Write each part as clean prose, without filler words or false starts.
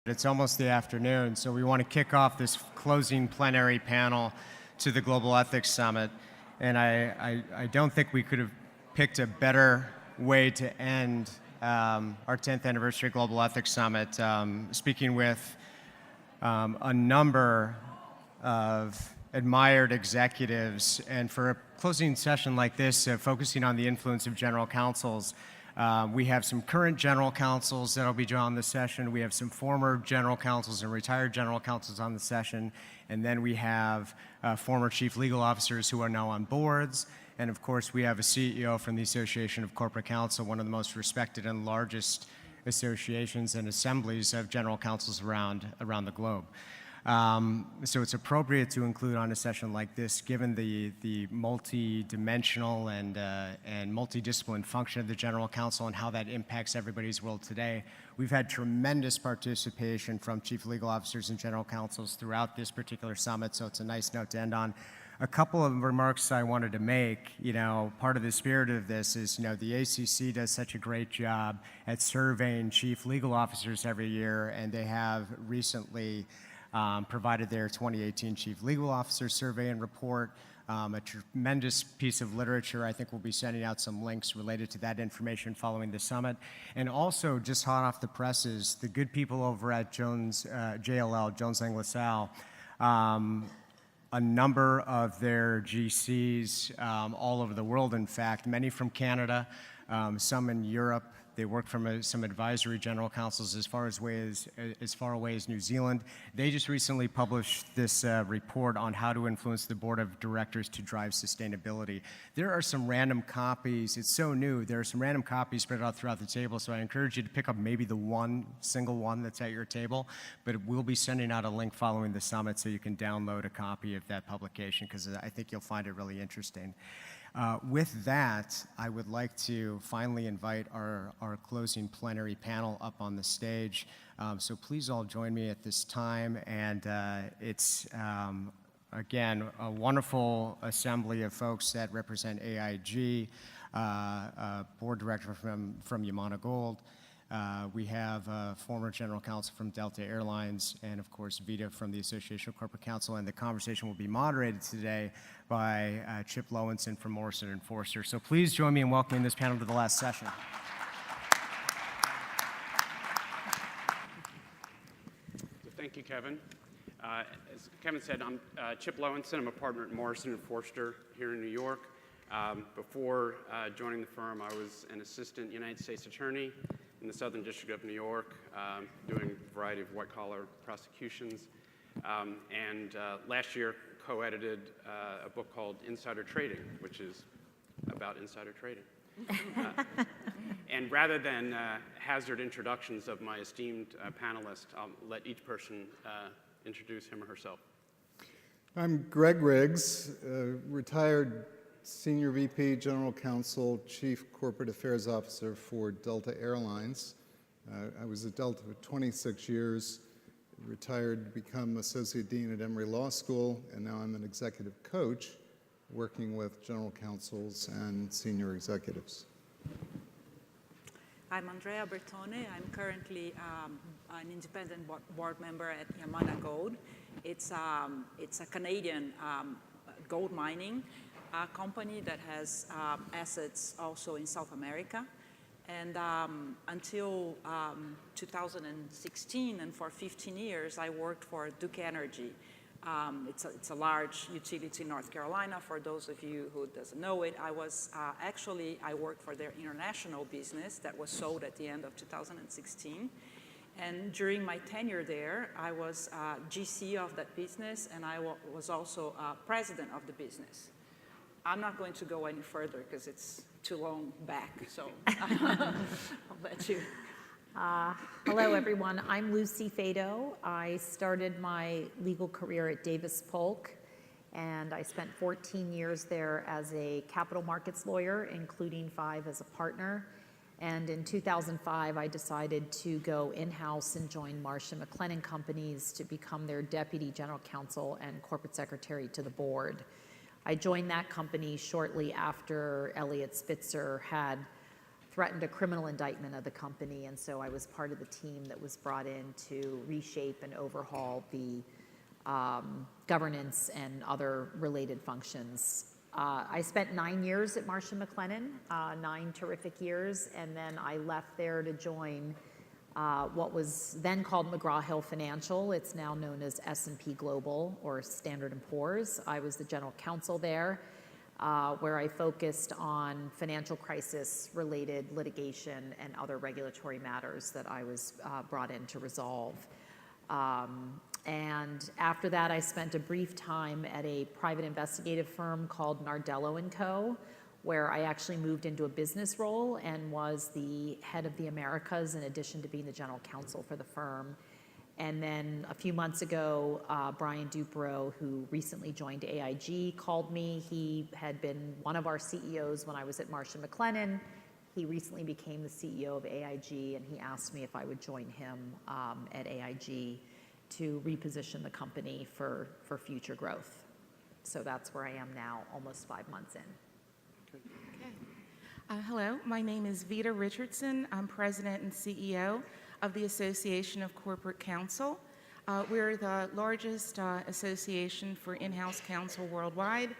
It's almost the afternoon, so we want to kick off this closing plenary panel to the Global Ethics Summit. And I don't think we could have picked a better way to end our 10th anniversary Global Ethics Summit, speaking with a number of admired executives. And for a closing session like this, focusing on the influence of general counsels, we have some current general counsels that will be on the session. We have some former general counsels and retired general counsels on the session. And then we have former chief legal officers who are now on boards. And of course, we have a CEO from the Association of Corporate Counsel, one of the most respected and largest associations and assemblies of general counsels around the globe. So it's appropriate to include on a session like this, given the multi-dimensional and multidisciplinary function of the general counsel and how that impacts everybody's world today. We've had tremendous participation from chief legal officers and general counsels throughout this particular summit, so it's a nice note to end on. A couple of remarks I wanted to make. Part of the spirit of this is, the ACC does such a great job at surveying chief legal officers every year, and they have recently provided their 2018 Chief Legal Officer Survey and Report, a tremendous piece of literature. I think we'll be sending out some links related to that information following the summit. And also, just hot off the presses, the good people over at JLL, Jones Lang LaSalle, a number of their GCs all over the world, in fact, many from Canada, some in Europe. They work from some advisory general counsels as far away as New Zealand. They just recently published this report on how to influence the board of directors to drive sustainability. There are some random copies. It's so new. There are some random copies spread out throughout the table, so I encourage you to pick up maybe the single one that's at your table, but we'll be sending out a link following the summit so you can download a copy of that publication, because I think you'll find it really interesting. With that, I would like to finally invite our closing plenary panel up on the stage. So please all join me at this time. And it's, again, a wonderful assembly of folks that represent AIG, a board director from Yamana Gold. We have former general counsel from Delta Airlines, and of course Vita from the Association of Corporate Counsel. And the conversation will be moderated today by Chip Lowenson from Morrison and Foerster. So please join me in welcoming this panel to the last session. Thank you, Kevin. As Kevin said, I'm Chip Lowenson. I'm a partner at Morrison and Foerster here in New York. Before joining the firm, I was an assistant United States attorney in the Southern District of New York, doing a variety of white-collar prosecutions. And last year, co-edited a book called Insider Trading, which is about insider trading. And rather than hazard introductions of my esteemed panelists, I'll let each person introduce him or herself. I'm Greg Riggs, retired Senior VP, General Counsel, Chief Corporate Affairs Officer for Delta Airlines. I was at Delta for 26 years, retired to become Associate Dean at Emory Law School, and now I'm an executive coach working with general counsels and senior executives. I'm Andrea Bertone. I'm currently an independent board member at Yamana Gold. It's a Canadian gold mining company that has assets also in South America. And until 2016, and for 15 years, I worked for Duke Energy. It's a large utility in North Carolina. For those of you who doesn't know it, I worked for their international business that was sold at the end of 2016. And during my tenure there, I was GC of that business, and I was also president of the business. I'm not going to go any further because it's too long back, so I'll let you. Hello, everyone. I'm Lucy Fado. I started my legal career at Davis Polk, and I spent 14 years there as a capital markets lawyer, including 5 as a partner. And in 2005, I decided to go in-house and join Marsh & McLennan Companies to become their deputy general counsel and corporate secretary to the board. I joined that company shortly after Elliot Spitzer had threatened a criminal indictment of the company, and so I was part of the team that was brought in to reshape and overhaul the governance and other related functions. I spent 9 years at Marsh & McLennan, 9 terrific years, and then I left there to join what was then called McGraw-Hill Financial. It's now known as S&P Global or Standard & Poor's. I was the general counsel there, where I focused on financial crisis-related litigation and other regulatory matters that I was brought in to resolve. And after that, I spent a brief time at a private investigative firm called Nardello & Co., where I actually moved into a business role and was the head of the Americas in addition to being the general counsel for the firm. And then a few months ago, Brian Dupereau, who recently joined AIG, called me. He had been one of our CEOs when I was at Marsh & McLennan. He recently became the CEO of AIG, and he asked me if I would join him at AIG to reposition the company for future growth. So that's where I am now, almost 5 months in. Hello, my name is Vita Richardson. I'm President and CEO of the Association of Corporate Counsel. We're the largest association for in-house counsel worldwide,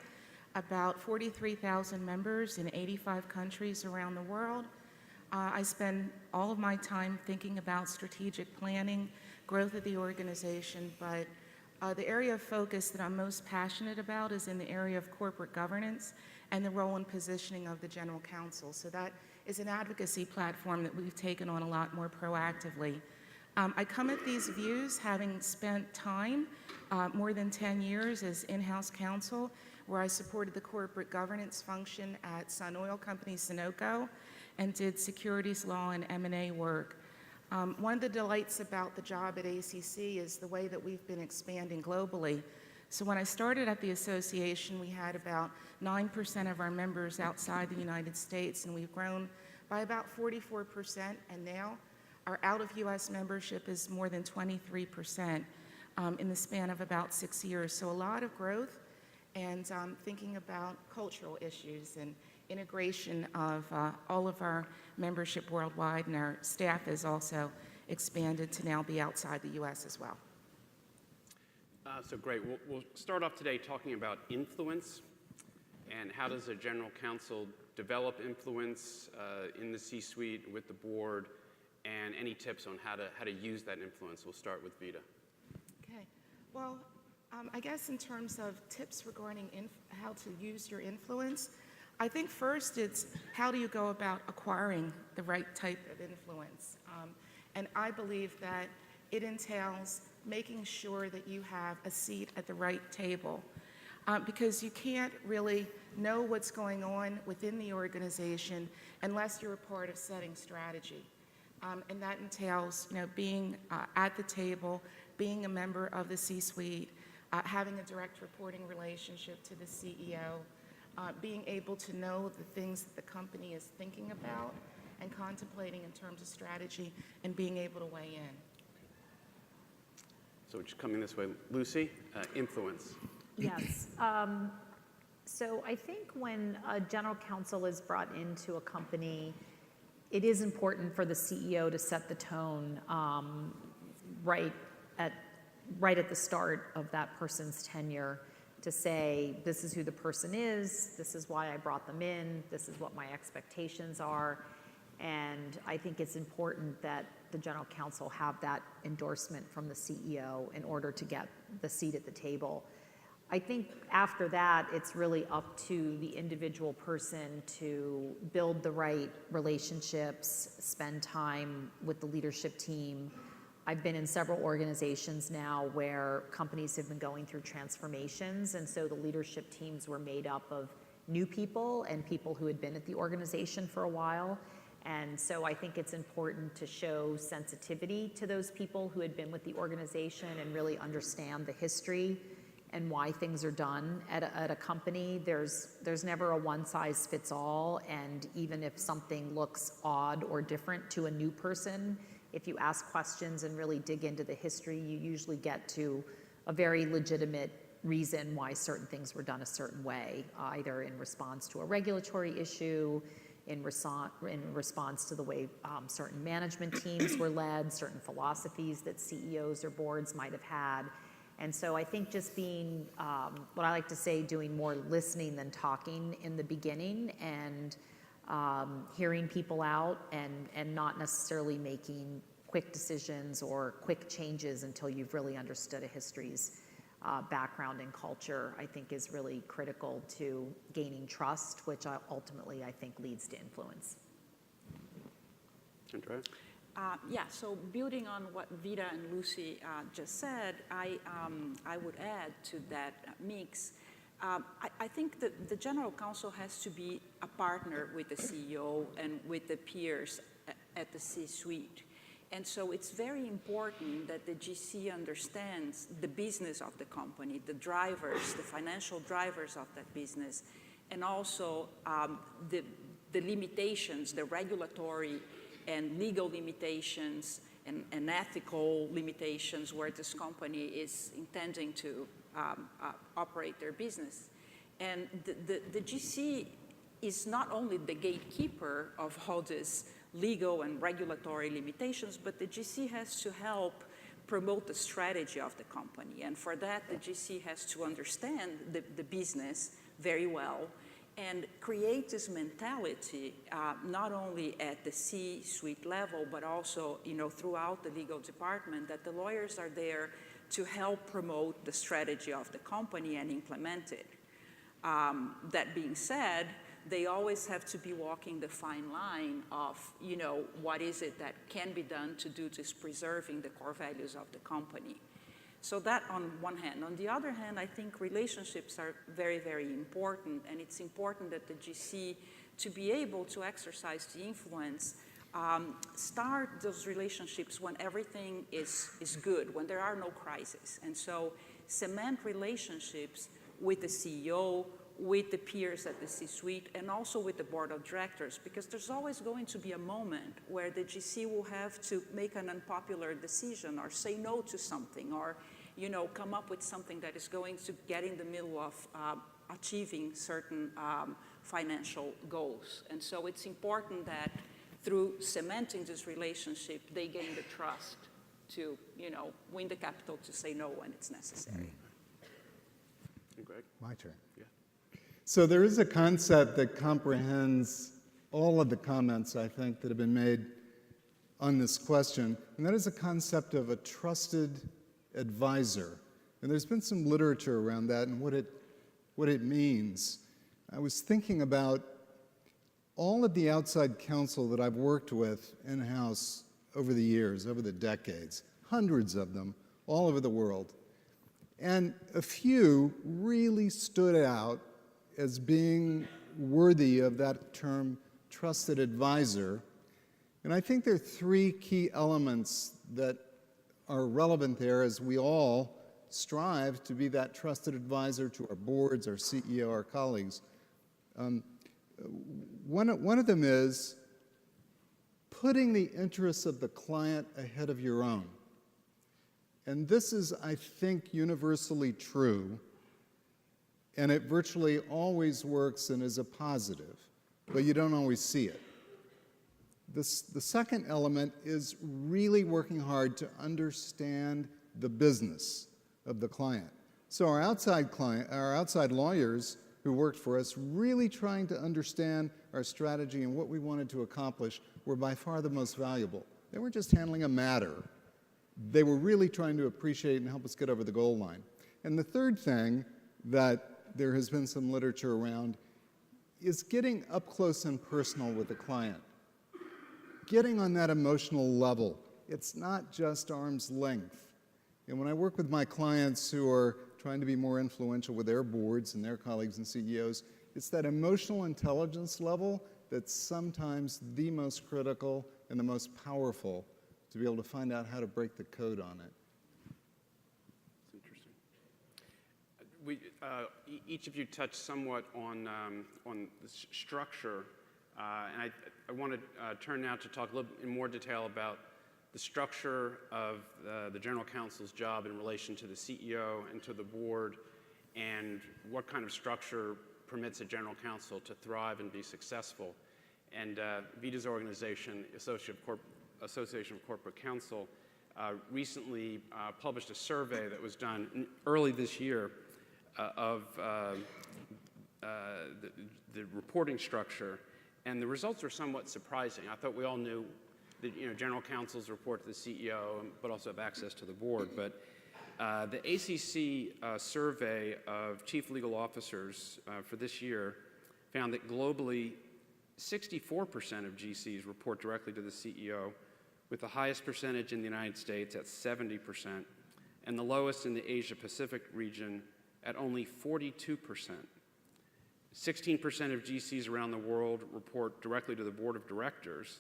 about 43,000 members in 85 countries around the world. I spend all of my time thinking about strategic planning, growth of the organization, but the area of focus that I'm most passionate about is in the area of corporate governance and the role and positioning of the general counsel. So that is an advocacy platform that we've taken on a lot more proactively. I come at these views having spent time, more than 10 years as in-house counsel, where I supported the corporate governance function at Sun Oil Company, Sunoco, and did securities law and M&A work. One of the delights about the job at ACC is the way that we've been expanding globally. So when I started at the association, we had about 9% of our members outside the United States, and we've grown by about 44%, and now our out-of-U.S. membership is more than 23% in the span of about 6 years. So a lot of growth, and thinking about cultural issues and integration of all of our membership worldwide, and our staff has also expanded to now be outside the U.S. as well. So great. We'll start off today talking about influence and how does a general counsel develop influence in the C-suite with the board, and any tips on how to use that influence. We'll start with Vita. Okay. Well, I guess in terms of tips regarding how to use your influence, I think first it's how do you go about acquiring the right type of influence? And I believe that it entails making sure that you have a seat at the right table, because you can't really know what's going on within the organization unless you're a part of setting strategy. And that entails, being at the table, being a member of the C-suite, having a direct reporting relationship to the CEO, being able to know the things that the company is thinking about and contemplating in terms of strategy, and being able to weigh in. So just coming this way, Lucy, influence. Yes. So I think when a general counsel is brought into a company, it is important for the CEO to set the tone right at the start of that person's tenure, to say, this is who the person is, this is why I brought them in, this is what my expectations are. And I think it's important that the general counsel have that endorsement from the CEO in order to get the seat at the table. I think after that, it's really up to the individual person to build the right relationships, spend time with the leadership team. I've been in several organizations now where companies have been going through transformations, and so the leadership teams were made up of new people and people who had been at the organization for a while. And so I think it's important to show sensitivity to those people who had been with the organization and really understand the history and why things are done at a company. There's never a one-size-fits-all, and even if something looks odd or different to a new person, if you ask questions and really dig into the history, you usually get to a very legitimate reason why certain things were done a certain way, either in response to a regulatory issue, in response to the way certain management teams were led, certain philosophies that CEOs or boards might have had. And so I think just being, what I like to say, doing more listening than talking in the beginning, and hearing people out, and not necessarily making quick decisions or quick changes until you've really understood a history's background and culture, I think is really critical to gaining trust, which ultimately I think leads to influence. Andrea? Yeah, so building on what Vida and Lucy just said, I would add to that mix. I think that the General Counsel has to be a partner with the CEO and with the peers at the C-suite. And so it's very important that the GC understands the business of the company, the drivers, the financial drivers of that business, and also the limitations, the regulatory and legal limitations and ethical limitations where this company is intending to operate their business. And the GC is not only the gatekeeper of all this legal and regulatory limitations, but the GC has to help promote the strategy of the company. And for that, the GC has to understand the business very well and create this mentality, not only at the C-suite level, but also, throughout the legal department, that the lawyers are there to help promote the strategy of the company and implement it. That being said, they always have to be walking the fine line of, what is it that can be done to do this preserving the core values of the company. So that on one hand. On the other hand, I think relationships are very, very important, and it's important that the GC, to be able to exercise the influence, start those relationships when everything is good, when there are no crises. And so cement relationships with the CEO, with the peers at the C-suite, and also with the board of directors, because there's always going to be a moment where the GC will have to make an unpopular decision or say no to something, or come up with something that is going to get in the middle of achieving certain financial goals. And so it's important that through cementing this relationship, they gain the trust to win the capital to say no when it's necessary. And Greg? My turn. Yeah. So there is a concept that comprehends all of the comments, I think, that have been made on this question, and that is the concept of a trusted advisor. And there's been some literature around that and what it means. I was thinking about all of the outside counsel that I've worked with in-house over the years, over the decades, hundreds of them all over the world. And a few really stood out as being worthy of that term, trusted advisor. And I think there are three key elements that are relevant there as we all strive to be that trusted advisor to our boards, our CEO, our colleagues. One of them is putting the interests of the client ahead of your own. And this is, I think, universally true, and it virtually always works and is a positive, but you don't always see it. The second element is really working hard to understand the business of the client. So our outside lawyers who worked for us, really trying to understand our strategy and what we wanted to accomplish, were by far the most valuable. They weren't just handling a matter. They were really trying to appreciate and help us get over the goal line. And the third thing that there has been some literature around is getting up close and personal with the client. Getting on that emotional level. It's not just arm's length. And when I work with my clients who are trying to be more influential with their boards and their colleagues and CEOs, it's that emotional intelligence level that's sometimes the most critical and the most powerful to be able to find out how to break the code on it. That's interesting. Each of you touched somewhat on the structure, and I want to turn now to talk a little bit in more detail about the structure of the General Counsel's job in relation to the CEO and to the board, and what kind of structure permits a General Counsel to thrive and be successful. And VITA's organization, Association of Corporate Counsel, recently published a survey that was done early this year of the reporting structure, and the results are somewhat surprising. I thought we all knew that general counsels report to the CEO, but also have access to the board. But the ACC survey of chief legal officers for this year found that globally, 64% of GCs report directly to the CEO, with the highest percentage in the United States at 70%, and the lowest in the Asia-Pacific region at only 42%. 16% of GCs around the world report directly to the board of directors,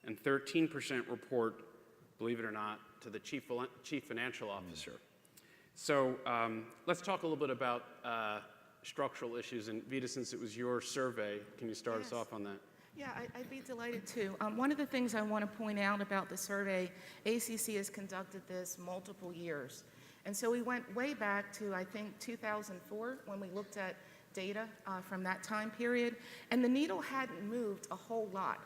and 13% report, believe it or not, to the chief financial officer. So let's talk a little bit about structural issues. And Vita, since it was your survey, can you start us off on that? Yeah, I'd be delighted to. One of the things I want to point out about the survey, ACC has conducted this multiple years. And so we went way back to, I think, 2004 when we looked at data from that time period, and the needle hadn't moved a whole lot.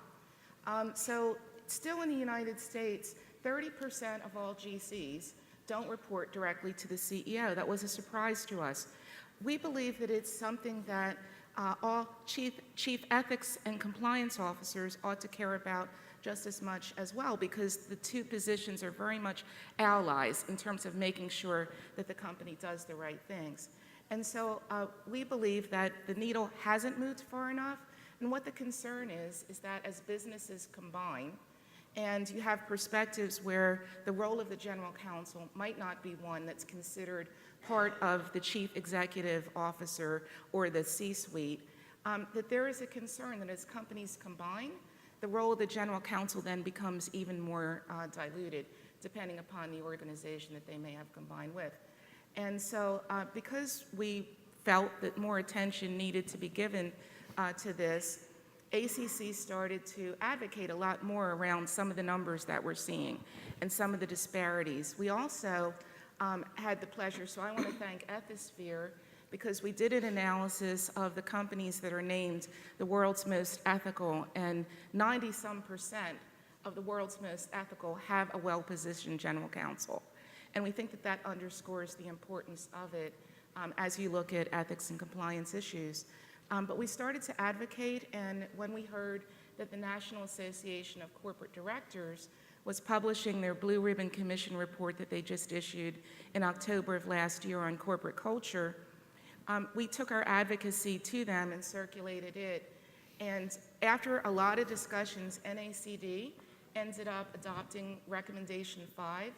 So still in the United States, 30% of all GCs don't report directly to the CEO. That was a surprise to us. We believe that it's something that all chief ethics and compliance officers ought to care about just as much as well, because the two positions are very much allies in terms of making sure that the company does the right things. And so we believe that the needle hasn't moved far enough, and what the concern is that as businesses combine, and you have perspectives where the role of the general counsel might not be one that's considered part of the chief executive officer or the C-suite, that there is a concern that as companies combine, the role of the general counsel then becomes even more diluted, depending upon the organization that they may have combined with. And so because we felt that more attention needed to be given to this, ACC started to advocate a lot more around some of the numbers that we're seeing and some of the disparities. We also had the pleasure, so I want to thank Ethisphere, because we did an analysis of the companies that are named the world's most ethical, and 90-some% of the world's most ethical have a well-positioned general counsel. And we think that that underscores the importance of it as you look at ethics and compliance issues. But we started to advocate, and when we heard that the National Association of Corporate Directors was publishing their Blue Ribbon Commission report that they just issued in October of last year on corporate culture, we took our advocacy to them and circulated it. And after a lot of discussions, NACD ended up adopting Recommendation 5,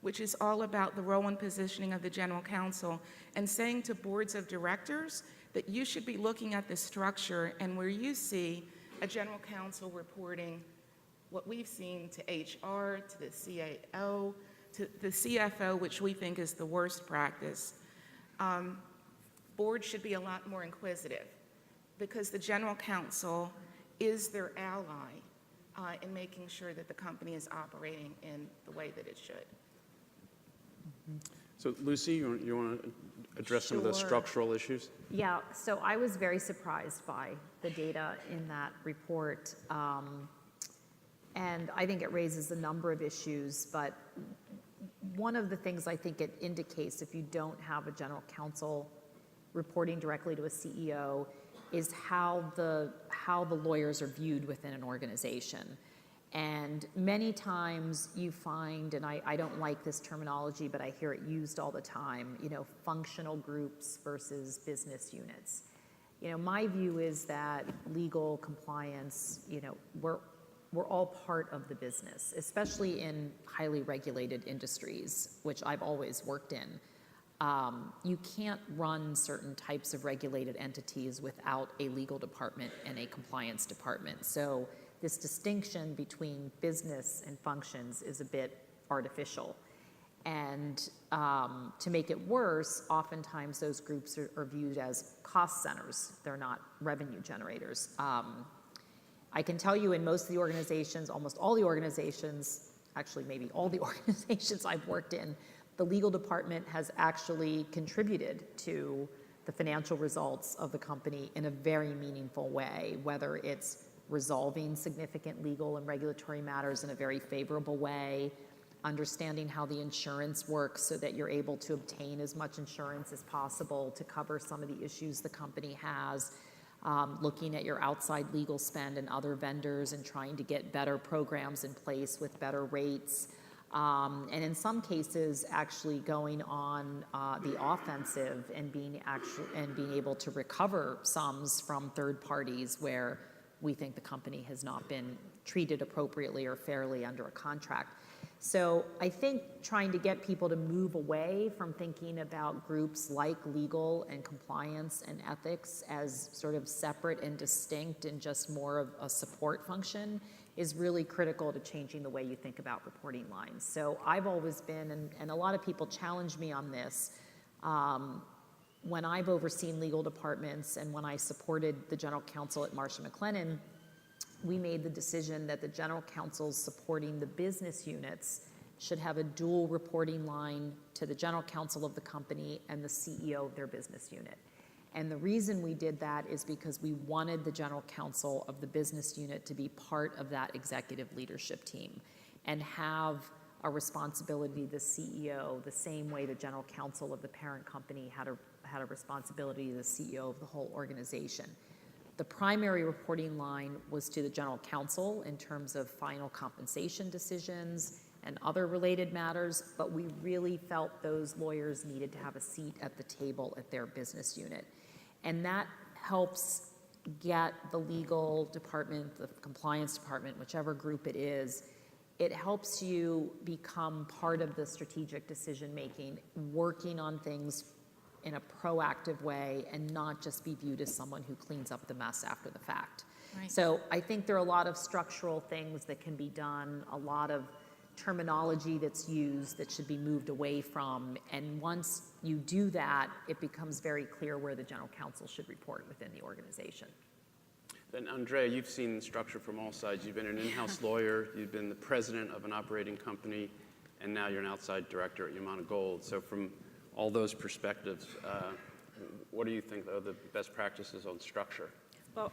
which is all about the role and positioning of the general counsel, and saying to boards of directors that you should be looking at the structure, and where you see a general counsel reporting what we've seen to HR, to the CAO, to the CFO, which we think is the worst practice. Boards should be a lot more inquisitive, because the general counsel is their ally in making sure that the company is operating in the way that it should. So Lucy, you want to address some of the Sure. structural issues? Yeah, so I was very surprised by the data in that report. And I think it raises a number of issues, but one of the things I think it indicates, if you don't have a general counsel reporting directly to a CEO, is how the lawyers are viewed within an organization. And many times you find, and I don't like this terminology, but I hear it used all the time, functional groups versus business units. My view is that legal compliance, we're all part of the business, especially in highly regulated industries, which I've always worked in. You can't run certain types of regulated entities without a legal department and a compliance department. So this distinction between business and functions is a bit artificial. And to make it worse, oftentimes those groups are viewed as cost centers. They're not revenue generators. I can tell you in most of the organizations, almost all the organizations, actually maybe all the organizations I've worked in, the legal department has actually contributed to the financial results of the company in a very meaningful way, whether it's resolving significant legal and regulatory matters in a very favorable way, understanding how the insurance works so that you're able to obtain as much insurance as possible to cover some of the issues the company has, looking at your outside legal spend and other vendors and trying to get better programs in place with better rates. And in some cases, actually going on the offensive and being able to recover sums from third parties where we think the company has not been treated appropriately or fairly under a contract. So I think trying to get people to move away from thinking about groups like legal and compliance and ethics as sort of separate and distinct and just more of a support function is really critical to changing the way you think about reporting lines. So I've always been, and a lot of people challenge me on this, when I've overseen legal departments and when I supported the general counsel at Marsh & McLennan, we made the decision that the general counsels supporting the business units should have a dual reporting line to the general counsel of the company and the CEO of their business unit. And the reason we did that is because we wanted the general counsel of the business unit to be part of that executive leadership team and have a responsibility to the CEO the same way the general counsel of the parent company had a responsibility to the CEO of the whole organization. The primary reporting line was to the general counsel in terms of final compensation decisions and other related matters, but we really felt those lawyers needed to have a seat at the table at their business unit. And that helps get the legal department, the compliance department, whichever group it is, it helps you become part of the strategic decision making, working on things in a proactive way and not just be viewed as someone who cleans up the mess after the fact. Right. So I think there are a lot of structural things that can be done, a lot of terminology that's used that should be moved away from, and once you do that, it becomes very clear where the general counsel should report within the organization. Then Andrea, you've seen the structure from all sides. You've been an in-house lawyer, you've been the president of an operating company, and now you're an outside director at Yamana Gold. So from all those perspectives, what do you think are the best practices on structure? Well,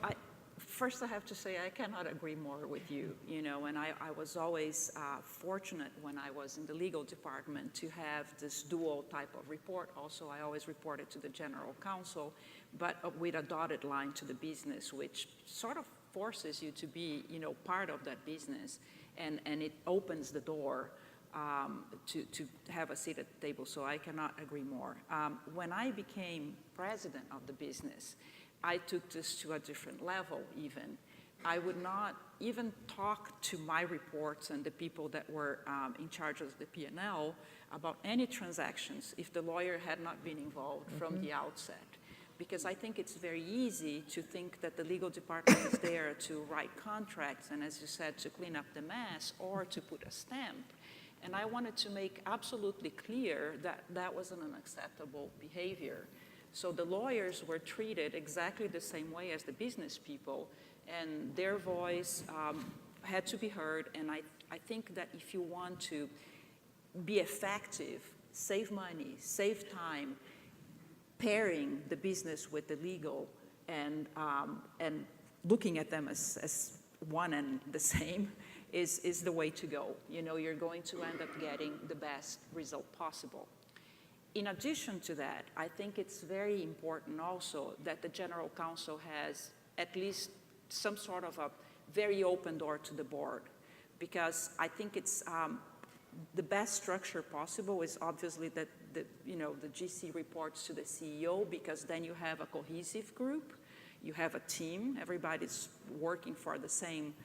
first I have to say I cannot agree more with you, and I was always fortunate when I was in the legal department to have this dual type of report. Also, I always reported to the general counsel, but with a dotted line to the business, which sort of forces you to be, part of that business, and it opens the door to have a seat at the table, so I cannot agree more. When I became president of the business, I took this to a different level even. I would not even talk to my reports and the people that were in charge of the P&L about any transactions if the lawyer had not been involved from the outset. Because I think it's very easy to think that the legal department is there to write contracts and, as you said, to clean up the mess or to put a stamp. And I wanted to make absolutely clear that that wasn't an acceptable behavior. So the lawyers were treated exactly the same way as the business people, and their voice had to be heard. And I think that if you want to be effective, save money, save time, pairing the business with the legal and looking at them as one and the same is the way to go. You're going to end up getting the best result possible. In addition to that, I think it's very important also that the general counsel has at least some sort of a very open door to the board, because I think it's the best structure possible is obviously that the GC reports to the CEO, because then you have a cohesive group, you have a team, everybody's working for the same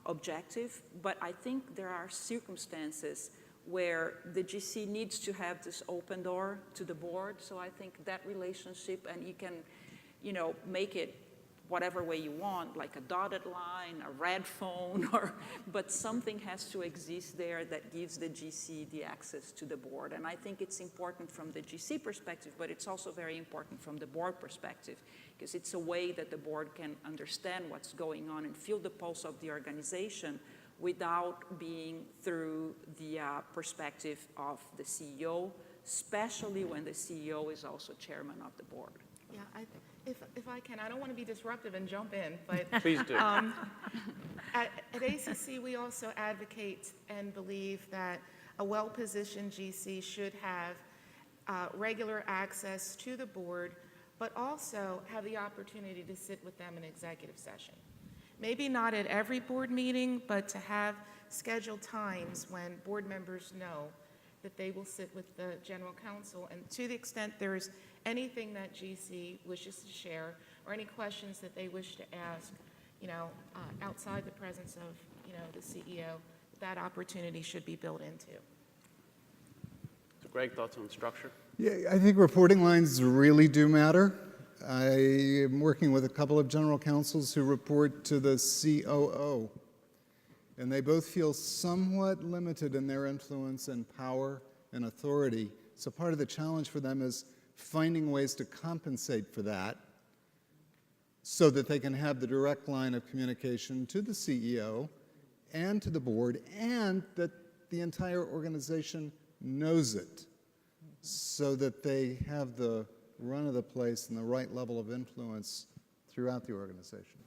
objective. But I think there are circumstances where the GC needs to have this open door to the board. So I think that relationship, and you can, make it whatever way you want, like a dotted line, a red phone, but something has to exist there that gives the GC the access to the board. And I think it's important from the GC perspective, but it's also very important from the board perspective, because it's a way that the board can understand what's going on and feel the pulse of the organization without being through the perspective of the CEO, especially when the CEO is also chairman of the board. Yeah, if I can, I don't want to be disruptive and jump in, but Please do. at ACC, we also advocate and believe that a well-positioned GC should have regular access to the board, but also have the opportunity to sit with them in executive session. Maybe not at every board meeting, but to have scheduled times when board members know that they will sit with the general counsel, and to the extent there's anything that GC wishes to share or any questions that they wish to ask, outside the presence of, the CEO, that opportunity should be built into. So Greg, thoughts on structure? Yeah, I think reporting lines really do matter. I am working with a couple of general counsels who report to the COO, and they both feel somewhat limited in their influence and power and authority. So part of the challenge for them is finding ways to compensate for that so that they can have the direct line of communication to the CEO and to the board, and that the entire organization knows it, so that they have the run of the place and the right level of influence throughout the organization.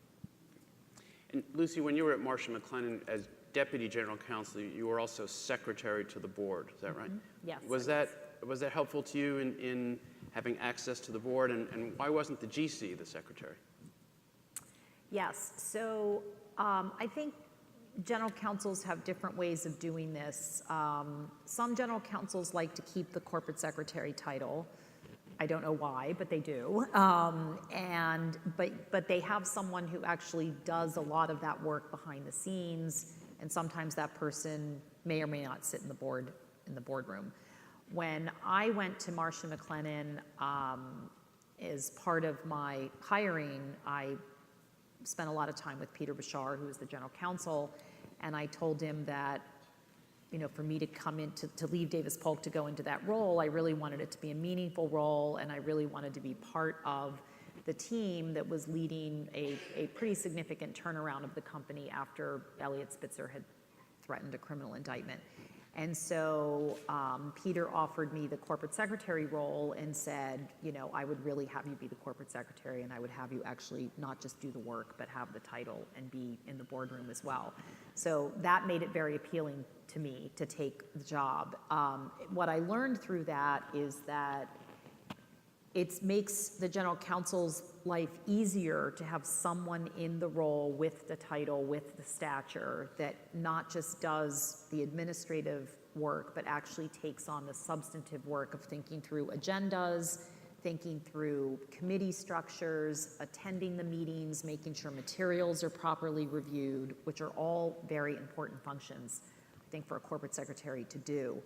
And Lucy, when you were at Marsh & McLennan as Deputy General Counsel, you were also Secretary to the board, is that right? Yes. Was that helpful to you in having access to the board, and why wasn't the GC the Secretary? Yes, so I think general counsels have different ways of doing this. Some general counsels like to keep the corporate secretary title. I don't know why, but they do. But they have someone who actually does a lot of that work behind the scenes, and sometimes that person may or may not sit in the boardroom. When I went to Marsh & McLennan, as part of my hiring, I spent a lot of time with Peter Bashar, who is the general counsel, and I told him that, for me to come in, to leave Davis Polk to go into that role, I really wanted it to be a meaningful role, and I really wanted to be part of the team that was leading a pretty significant turnaround of the company after Elliot Spitzer had threatened a criminal indictment. And so Peter offered me the corporate secretary role and said, I would really have you be the corporate secretary, and I would have you actually not just do the work, but have the title and be in the boardroom as well. So that made it very appealing to me to take the job. What I learned through that is that it makes the general counsel's life easier to have someone in the role with the title, with the stature, that not just does the administrative work, but actually takes on the substantive work of thinking through agendas, thinking through committee structures, attending the meetings, making sure materials are properly reviewed, which are all very important functions, I think, for a corporate secretary to do.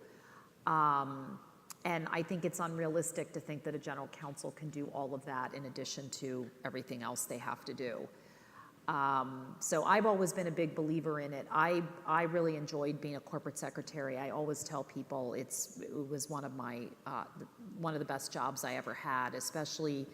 And I think it's unrealistic to think that a general counsel can do all of that in addition to everything else they have to do. So I've always been a big believer in it. I really enjoyed being a corporate secretary. I always tell people it was one of the best jobs I ever had, especially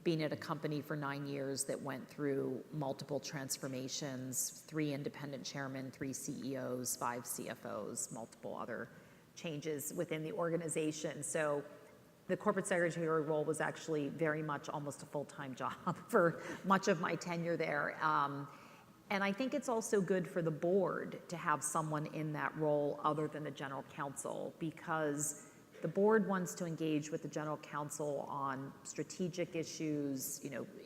being at a company for 9 years that went through multiple transformations, 3 independent chairmen, 3 CEOs, 5 CFOs, multiple other changes within the organization. So the corporate secretary role was actually very much almost a full-time job for much of my tenure there. And I think it's also good for the board to have someone in that role other than the general counsel, because the board wants to engage with the general counsel on strategic issues,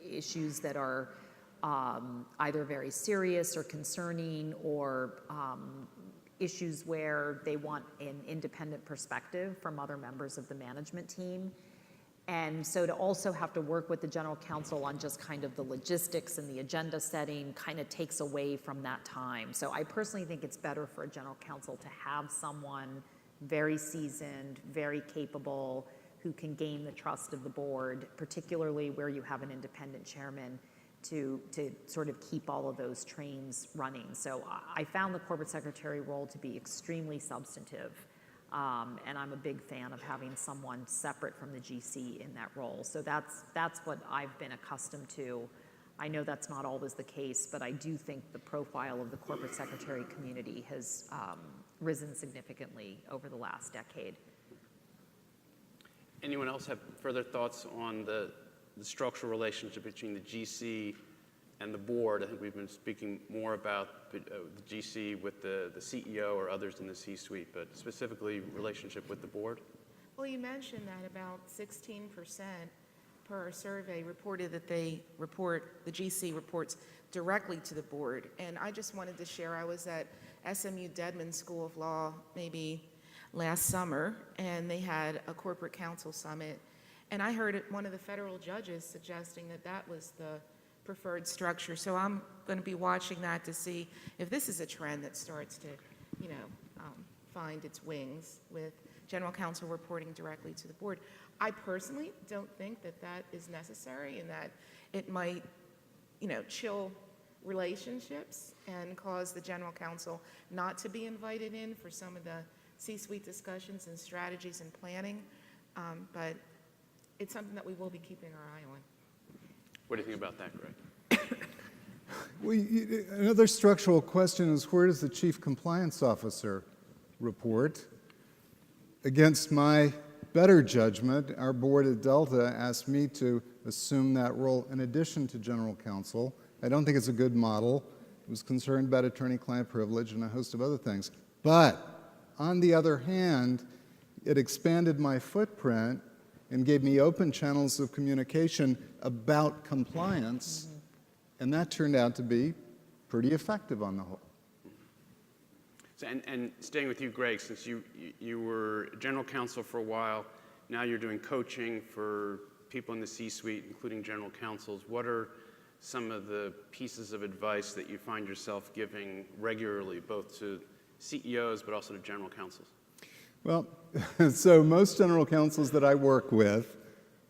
issues that are either very serious or concerning, or issues where they want an independent perspective from other members of the management team. And so to also have to work with the general counsel on just kind of the logistics and the agenda setting kind of takes away from that time. So I personally think it's better for a general counsel to have someone very seasoned, very capable, who can gain the trust of the board, particularly where you have an independent chairman, to sort of keep all of those trains running. So I found the corporate secretary role to be extremely substantive, and I'm a big fan of having someone separate from the GC in that role. So that's what I've been accustomed to. I know that's not always the case, but I do think the profile of the corporate secretary community has risen significantly over the last decade. Anyone else have further thoughts on the the structural relationship between the GC and the board. I think we've been speaking more about the GC with the CEO or others in the C-suite, but specifically relationship with the board. Well, you mentioned that about 16% per our survey reported that the GC reports directly to the board. And I just wanted to share, I was at SMU Dedman School of Law maybe last summer, and they had a corporate counsel summit. And I heard one of the federal judges suggesting that that was the preferred structure. So I'm going to be watching that to see if this is a trend that starts to, find its wings with general counsel reporting directly to the board. I personally don't think that that is necessary and that it might, chill relationships and cause the general counsel not to be invited in for some of the C-suite discussions and strategies and planning. But it's something that we will be keeping our eye on. What do you think about that, Greg? Well, another structural question is, where does the chief compliance officer report? Against my better judgment, our board at Delta asked me to assume that role in addition to general counsel. I don't think it's a good model. I was concerned about attorney-client privilege and a host of other things. But on the other hand, it expanded my footprint and gave me open channels of communication about compliance, and that turned out to be pretty effective on the whole. So, and staying with you, Greg, since you were general counsel for a while, now you're doing coaching for people in the C-suite, including general counsels. What are some of the pieces of advice that you find yourself giving regularly, both to CEOs but also to general counsels? Well, so most general counsels that I work with,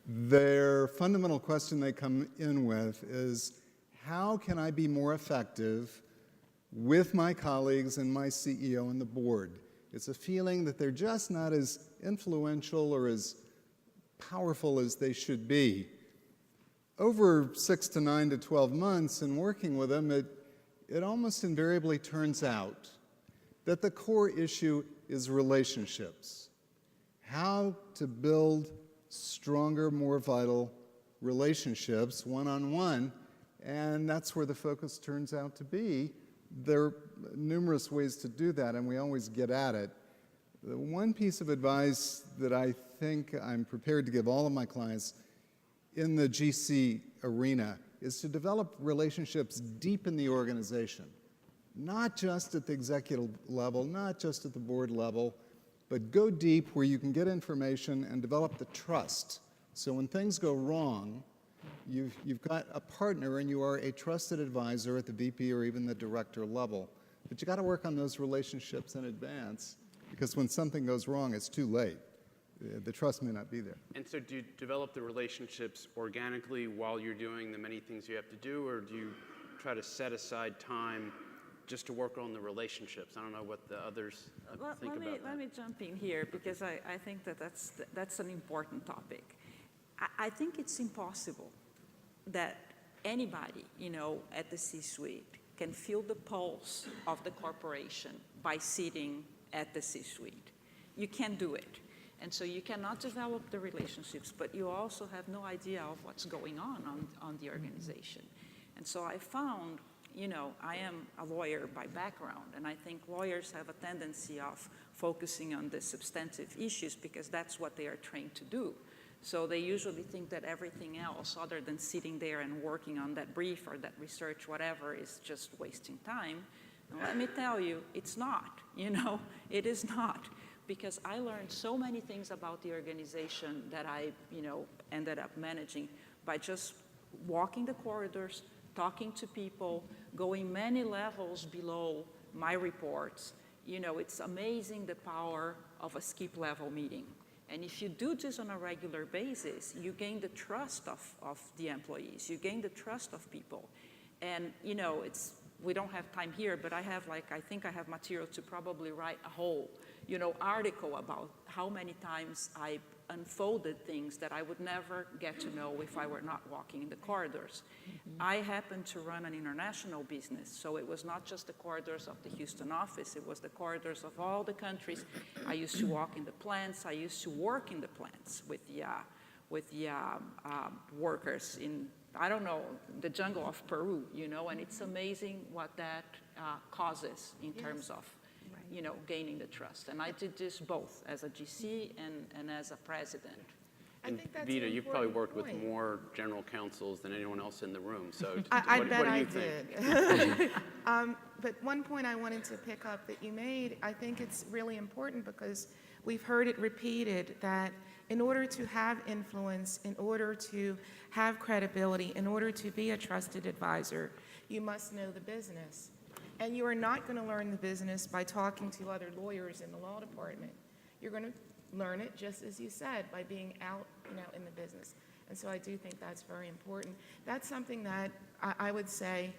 their fundamental question they come in with is, how can I be more effective with my colleagues and my CEO and the board? It's a feeling that they're just not as influential or as powerful as they should be. Over 6 to 9 to 12 months in working with them, it almost invariably turns out that the core issue is relationships. How to build stronger, more vital relationships one-on-one, and that's where the focus turns out to be. There are numerous ways to do that, and we always get at it. The one piece of advice that I think I'm prepared to give all of my clients in the GC arena is to develop relationships deep in the organization, not just at the executive level, not just at the board level, but go deep where you can get information and develop the trust. So when things go wrong, you've got a partner and you are a trusted advisor at the VP or even the director level. But you got to work on those relationships in advance, because when something goes wrong, it's too late. The trust may not be there. And so do you develop the relationships organically while you're doing the many things you have to do, or do you try to set aside time just to work on the relationships? I don't know what the others think about that. Let me jump in here, because I think that's an important topic. I think it's impossible that anybody, at the C-suite can feel the pulse of the corporation by sitting at the C-suite. You can't do it. And so you cannot develop the relationships, but you also have no idea of what's going on the organization. And so I found, I am a lawyer by background, and I think lawyers have a tendency of focusing on the substantive issues because that's what they are trained to do. So they usually think that everything else, other than sitting there and working on that brief or that research, whatever, is just wasting time. And let me tell you, it's not, it is not. Because I learned so many things about the organization that I, ended up managing by just walking the corridors, talking to people, going many levels below my reports. It's amazing the power of a skip level meeting. And if you do this on a regular basis, you gain the trust of the employees, you gain the trust of people. And, we don't have time here, but I think I have material to probably write a whole, article about how many times I unfolded things that I would never get to know if I were not walking in the corridors. I happen to run an international business, so it was not just the corridors of the Houston office, it was the corridors of all the countries. I used to walk in the plants, I used to work in the plants with with the workers in, I don't know, the jungle of Peru, you know, and it's amazing what that causes in terms of, you know, gaining the trust. And I did this both as a GC and as a president. I think that's Vita, an you've probably worked important with point. more general counsels than anyone else in the room. So I what bet do I you think? did. But one point I wanted to pick up that you made, I think it's really important because we've heard it repeated that in order to have influence, in order to have credibility, in order to be a trusted advisor, you must know the business. And you are not going to learn the business by talking to other lawyers in the law department. You're going to learn it, just as you said, by being out, you know, in the business. And so I do think that's very important. That's something that I would say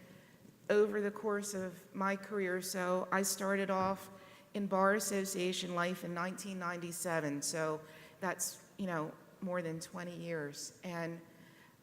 over the course of my career. So I started off in Bar Association life in 1997. So that's, you know, more than 20 years. And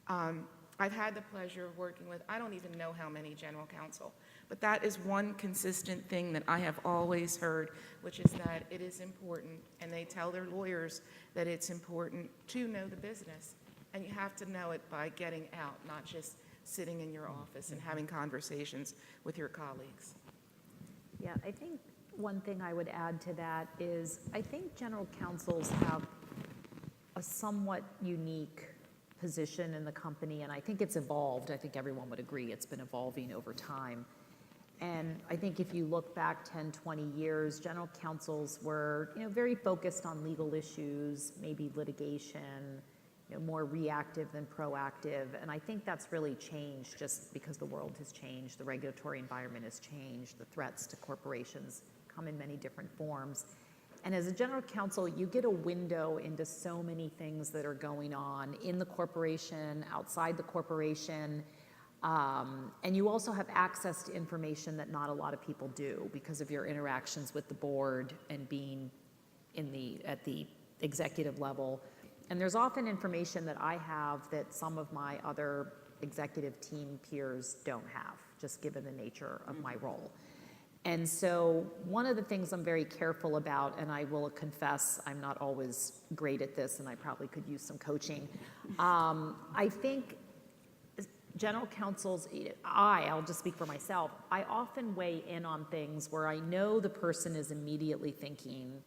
I've had the pleasure of working with, I don't even know how many general counsel, but that is one consistent thing that I have always heard, which is that it is important, and they tell their lawyers that it's important to know the business. And you have to know it by getting out, not just sitting in your office and having conversations with your colleagues. Yeah, I think one thing I would add to that is I think general counsels have a somewhat unique position in the company, and I think it's evolved. I think everyone would agree it's been evolving over time. And I think if you look back 10, 20 years, general counsels were, you know, very focused on legal issues, maybe litigation, you know, more reactive than proactive. And I think that's really changed just because the world has changed, the regulatory environment has changed, the threats to corporations come in many different forms. And as a general counsel, you get a window into so many things that are going on in the corporation, outside the corporation, and you also have access to information that not a lot of people do because of your interactions with the board and being at the executive level. And there's often information that I have that some of my other executive team peers don't have, just given the nature of my role. And so one of the things I'm very careful about, and I will confess I'm not always great at this and I probably could use some coaching, I think general counsels, I'll just speak for myself, I often weigh in on things where I know the person is immediately thinking,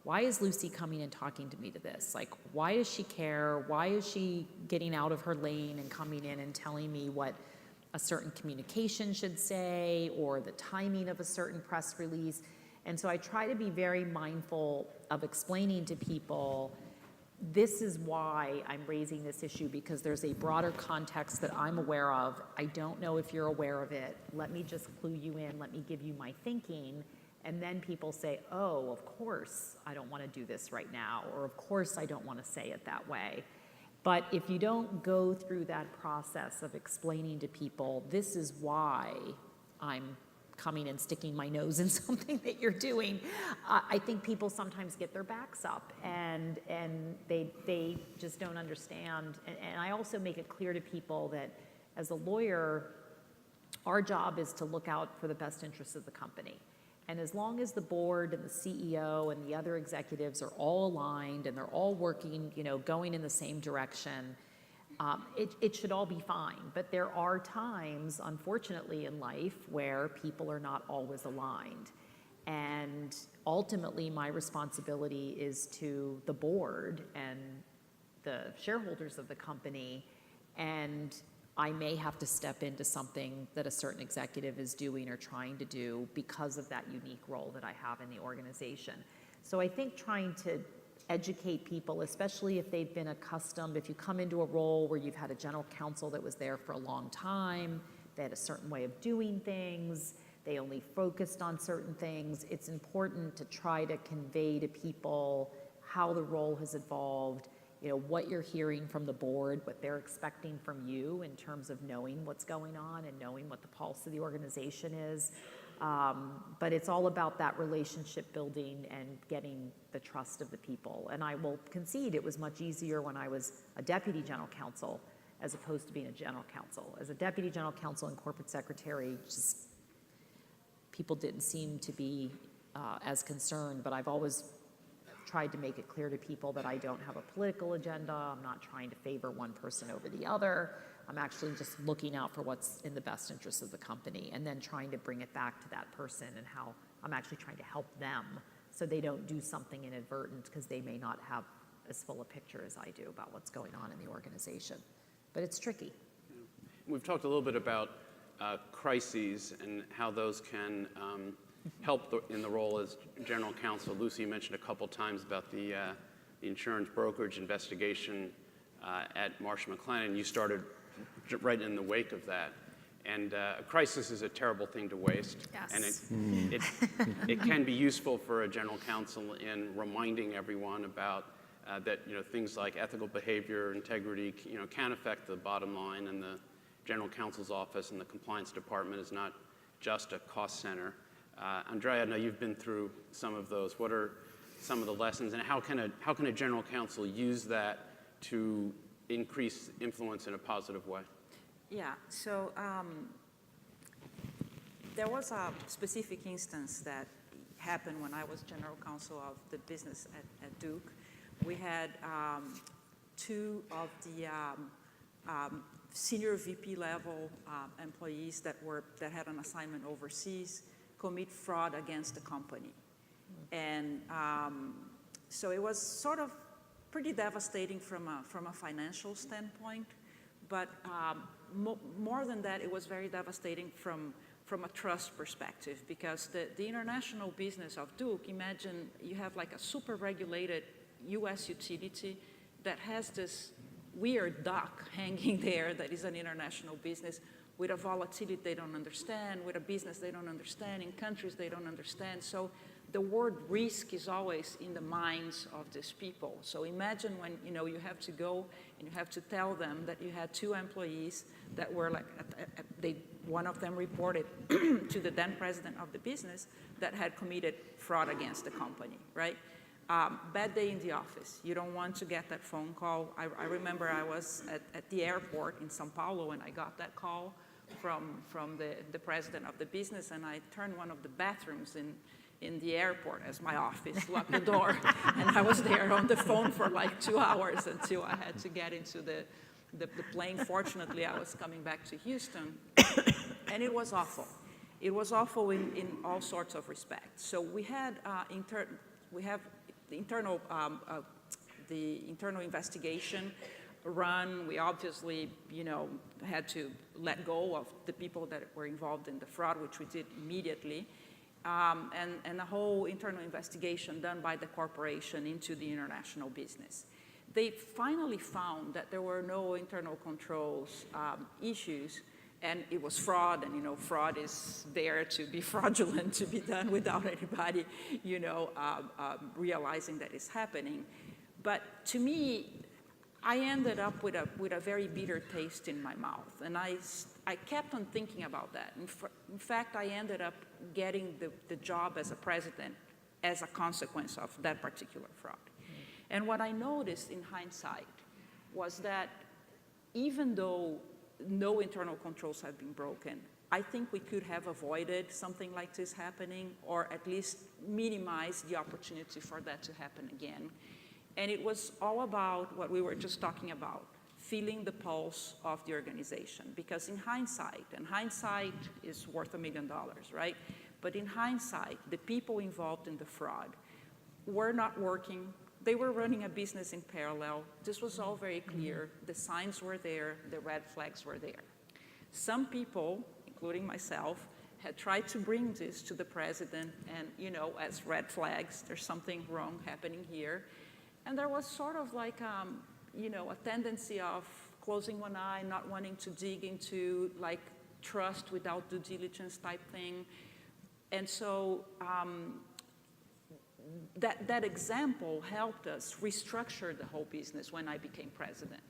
why is Lucy coming and talking to me to this? Like, why does she care? Why is she getting out of her lane and coming in and telling me what a certain communication should say or the timing of a certain press release? And so I try to be very mindful of explaining to people, this is why I'm raising this issue, because there's a broader context that I'm aware of. I don't know if you're aware of it. Let me just clue you in. Let me give you my thinking. And then people say, oh, of course I don't want to do this right now, or of course I don't want to say it that way. But if you don't go through that process of explaining to people, this is why I'm coming and sticking my nose in something that you're doing, I think people sometimes get their backs up and they just don't understand. And I also make it clear to people that as a lawyer, our job is to look out for the best interests of the company. And as long as the board and the CEO and the other executives are all aligned and they're all working, you know, going in the same direction, it should all be fine. But there are times, unfortunately, in life where people are not always aligned. And ultimately, my responsibility is to the board and the shareholders of the company, and I may have to step into something that a certain executive is doing or trying to do because of that unique role that I have in the organization. So I think trying to educate people, especially if they've been accustomed, if you come into a role where you've had a general counsel that was there for a long time, they had a certain way of doing things, they only focused on certain things, it's important to try to convey to people how the role has evolved, you know, what you're hearing from the board, what they're expecting from you in terms of knowing what's going on and knowing what the pulse of the organization is. But it's all about that relationship building and getting the trust of the people. And I will concede it was much easier when I was a deputy general counsel as opposed to being a general counsel. As a deputy general counsel and corporate secretary, just people didn't seem to be as concerned, but I've always tried to make it clear to people that I don't have a political agenda. I'm not trying to favor one person over the other. I'm actually just looking out for what's in the best interest of the company, and then trying to bring it back to that person and how I'm actually trying to help them so they don't do something inadvertent because they may not have as full a picture as I do about what's going on in the organization. But it's tricky. We've talked a little bit about crises and how those can help in the role as general counsel. Lucy, you mentioned a couple times about the insurance brokerage investigation at Marsh & McLennan. You started right in the wake of that. And a crisis is a terrible thing to waste. Yes. And it can be useful for a general counsel in reminding everyone about that things like ethical behavior, integrity, can affect the bottom line, and the general counsel's office and the compliance department is not just a cost center. Andrea, I know you've been through some of those. What are some of the lessons, and how can a general counsel use that to increase influence in a positive way? Yeah, so there was a specific instance that happened when I was general counsel of the business at Duke. We had two of the senior VP level employees that had an assignment overseas commit fraud against the company. And so it was sort of pretty devastating from a financial standpoint, but more than that, it was very devastating from a trust perspective, because the international business of Duke, imagine you have like a super regulated US utility that has this weird duck hanging there that is an international business with a volatility they don't understand, with a business they don't understand, in countries they don't understand. So the word risk is always in the minds of these people. So imagine when you have to go and you have to tell them that you had two employees that were like, one of them reported to the then president of the business that had committed fraud against the company, right? Bad day in the office. You don't want to get that phone call. I remember I was at the airport in Sao Paulo and I got that call from the president of the business, and I turned one of the bathrooms in the airport as my office, locked the door, and I was there on the phone for like 2 hours until I had to get into the plane. Fortunately, I was coming back to Houston, and it was awful. It was awful in all sorts of respects. So we had the internal investigation run. We obviously, had to let go of the people that were involved in the fraud, which we did immediately. And a whole internal investigation done by the corporation into the international business. They finally found that there were no internal controls issues, and it was fraud, and fraud is there to be fraudulent, to be done without anybody, realizing that it's happening. But to me, I ended up with a very bitter taste in my mouth, and I kept on thinking about that. In fact, I ended up getting the job as a president as a consequence of that particular fraud. And what I noticed in hindsight was that even though no internal controls have been broken, I think we could have avoided something like this happening, or at least minimize the opportunity for that to happen again. And it was all about what we were just talking about, feeling the pulse of the organization. Because in hindsight, and hindsight is worth $1 million, right? But in hindsight, the people involved in the fraud were not working. They were running a business in parallel. This was all very clear. The signs were there. The red flags were there. Some people, including myself, had tried to bring this to the president and, as red flags, there's something wrong happening here. And there was sort of like, a tendency of closing one eye, not wanting to dig into like trust without due diligence type thing. And so that example helped us restructure the whole business when I became president.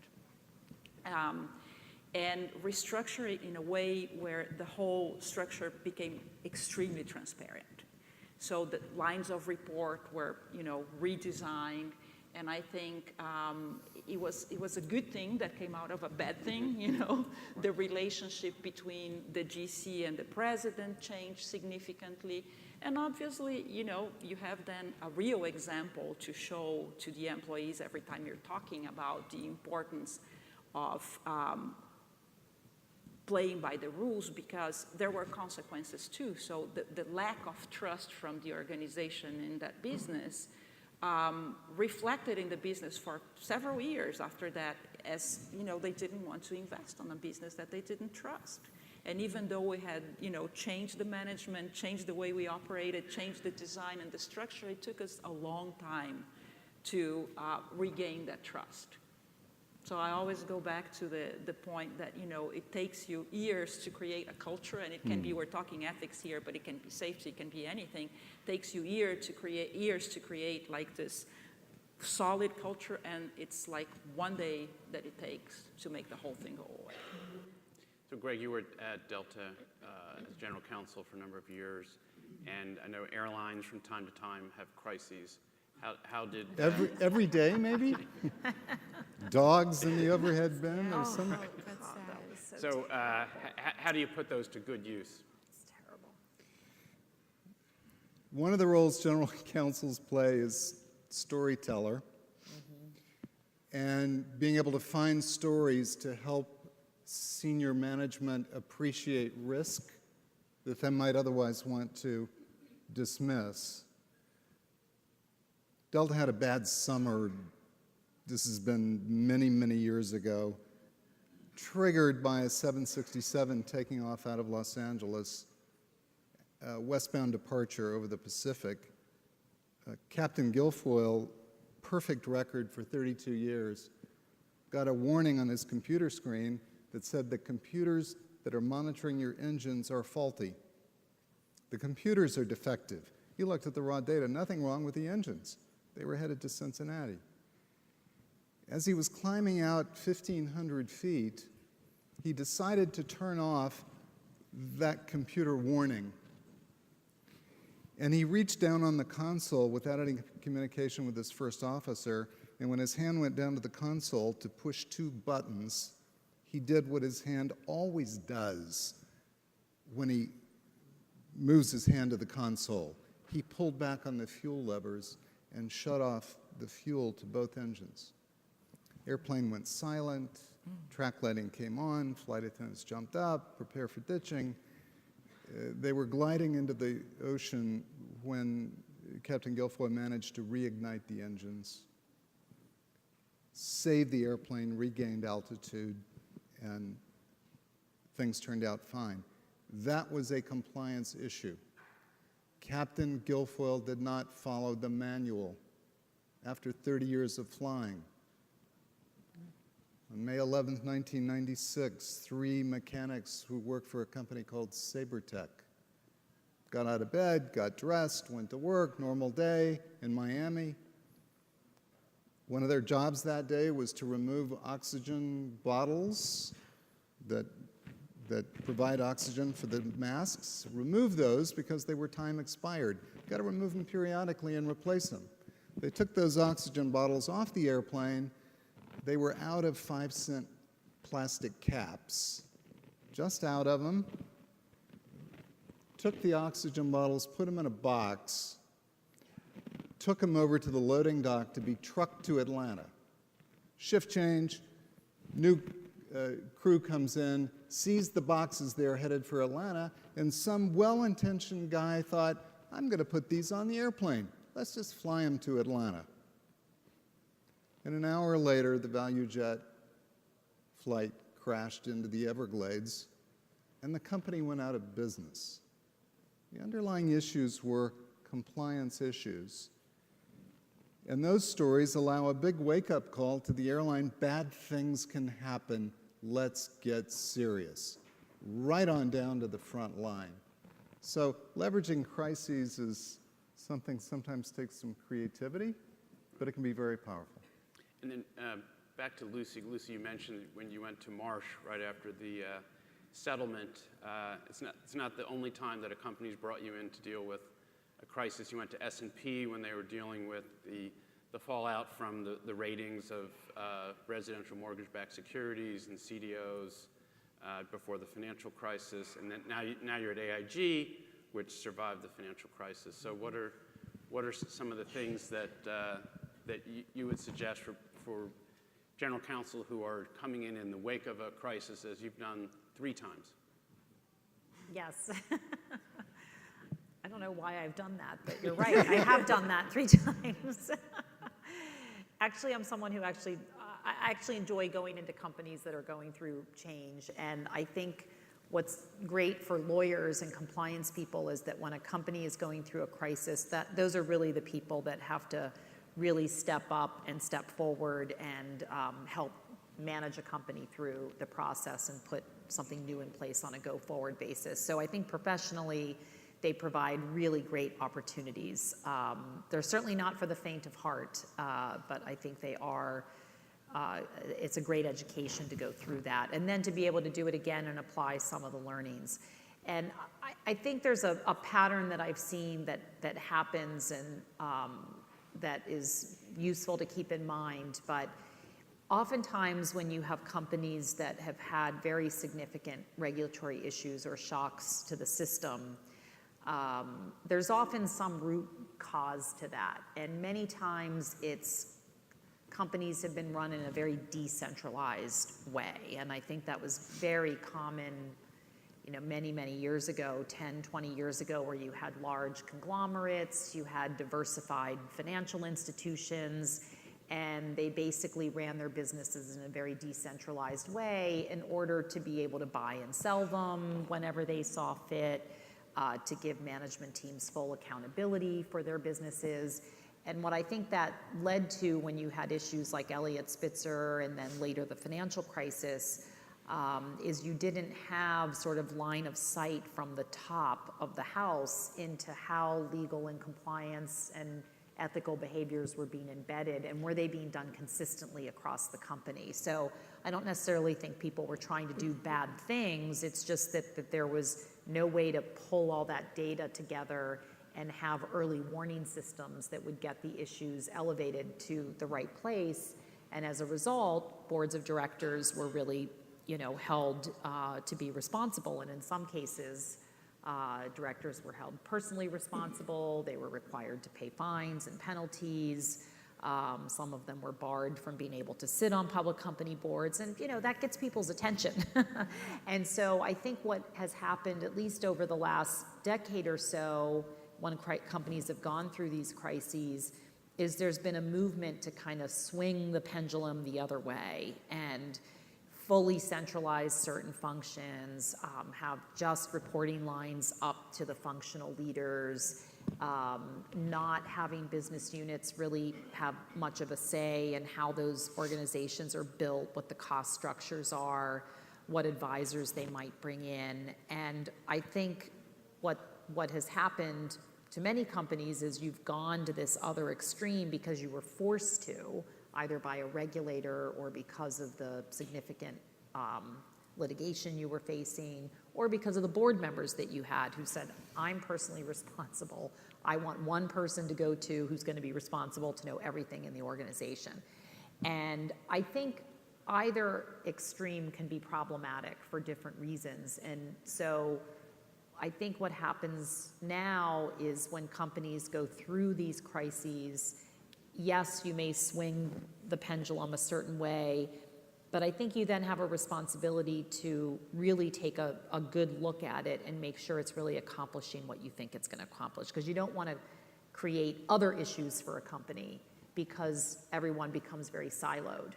And restructure it in a way where the whole structure became extremely transparent. So the lines of report were, redesigned, And I think it was a good thing that came out of a bad thing, you know. The relationship between the GC and the president changed significantly. And obviously, you know, you have then a real example to show to the employees every time you're talking about the importance of playing by the rules, because there were consequences too. So the lack of trust from the organization in that business reflected in the business for several years after that, as you know, they didn't want to invest on a business that they didn't trust. And even though we had, you know, changed the management, changed the way we operated, changed the design and the structure, it took us a long time to regain that trust. So I always go back to the point that, you know, it takes you years to create a culture, and it can be, we're talking ethics here, but it can be safety, it can be anything. It takes you years to create like this solid culture, and it's like one day that it takes to make the whole thing go away. So Greg, you were at Delta as general counsel for a number of years, and I know airlines from time to time have crises. How did... Every day, maybe? Dogs in the overhead bin or something? That's sad. So how do you put those to good use? It's terrible. One of the roles general counsels play is storyteller, and being able to find stories to help senior management appreciate risk that they might otherwise want to dismiss. Delta had a bad summer. This has been many, many years ago, triggered by a 767 taking off out of Los Angeles, westbound departure over the Pacific. Captain Guilfoyle, perfect record for 32 years, got a warning on his computer screen that said the computers that are monitoring your engines are faulty. The computers are defective. He looked at the raw data, nothing wrong with the engines. They were headed to Cincinnati. As he was climbing out 1,500 feet, he decided to turn off that computer warning. And he reached down on the console without any communication with his first officer, and when his hand went down to the console to push two buttons, he did what his hand always does when he moves his hand to the console. He pulled back on the fuel levers and shut off the fuel to both engines. Airplane went silent, track lighting came on, flight attendants jumped up, prepare for ditching. They were gliding into the ocean when Captain Guilfoyle managed to reignite the engines, saved the airplane, regained altitude, and things turned out fine. That was a compliance issue. Captain Guilfoyle did not follow the manual after 30 years of flying. On May 11, 1996, 3 mechanics who worked for a company called Sabertech got out of bed, got dressed, went to work, normal day in Miami. One of their jobs that day was to remove oxygen bottles that provide oxygen for the masks, remove those because they were time expired. You've got to remove them periodically and replace them. They took those oxygen bottles off the airplane. They were out of 5-cent plastic caps, just out of them. Took the oxygen bottles, put them in a box, took them over to the loading dock to be trucked to Atlanta. Shift change, new crew comes in, sees the boxes there headed for Atlanta, and some well-intentioned guy thought, I'm going to put these on the airplane. Let's just fly them to Atlanta. And an hour later, the ValueJet flight crashed into the Everglades, and the company went out of business. The underlying issues were compliance issues. And those stories allow a big wake-up call to the airline. Bad things can happen. Let's get serious. Right on down to the front line. So leveraging crises is something sometimes takes some creativity, but it can be very powerful. And then back to Lucy. Lucy, you mentioned when you went to Marsh right after the settlement, it's not the only time that a company's brought you in to deal with a crisis. You went to S&P when they were dealing with the the fallout from the ratings of residential mortgage-backed securities and CDOs before the financial crisis, and then now you're at AIG, which survived the financial crisis. So what are some of the things that you would suggest for general counsel who are coming in the wake of a crisis, as you've done 3 times? Yes. I don't know why I've done that, but you're right. I have done that 3 times. Actually, I'm someone who I actually enjoy going into companies that are going through change. And I think what's great for lawyers and compliance people is that when a company is going through a crisis, that those are really the people that have to really step up and step forward and help manage a company through the process and put something new in place on a go-forward basis. So I think professionally, they provide really great opportunities. They're certainly not for the faint of heart, but I think they are, it's a great education to go through that. And then to be able to do it again and apply some of the learnings. And I think there's a pattern that I've seen that happens and that is useful to keep in mind. But oftentimes when you have companies that have had very significant regulatory issues or shocks to the system, there's often some root cause to that. And many times it's companies have been run in a very decentralized way. And I think that was very common, many, many years ago, 10, 20 years ago, where you had large conglomerates, you had diversified financial institutions, and they basically ran their businesses in a very decentralized way in order to be able to buy and sell them whenever they saw fit, to give management teams full accountability for their businesses. And what I think that led to when you had issues like Elliott Spitzer and then later the financial crisis, is you didn't have sort of line of sight from the top of the house into how legal and compliance and ethical behaviors were being embedded and were they being done consistently across the company. So I don't necessarily think people were trying to do bad things. It's just that there was no way to pull all that data together and have early warning systems that would get the issues elevated to the right place. And as a result, boards of directors were really, held to be responsible. And in some cases, directors were held personally responsible. They were required to pay fines and penalties. Some of them were barred from being able to sit on public company boards. And, that gets people's attention. And so I think what has happened, at least over the last decade or so, when companies have gone through these crises, is there's been a movement to kind of swing the pendulum the other way and fully centralize certain functions, have just reporting lines up to the functional leaders, not having business units really have much of a say in how those organizations are built, what the cost structures are, what advisors they might bring in. And I think what has happened to many companies is you've gone to this other extreme because you were forced to, either by a regulator or because of the significant litigation you were facing, or because of the board members that you had who said, I'm personally responsible. I want one person to go to who's going to be responsible to know everything in the organization. And I think either extreme can be problematic for different reasons. And so I think what happens now is when companies go through these crises, yes, you may swing the pendulum a certain way, but I think you then have a responsibility to really take a good look at it and make sure it's really accomplishing what you think it's going to accomplish. Because you don't want to create other issues for a company because everyone becomes very siloed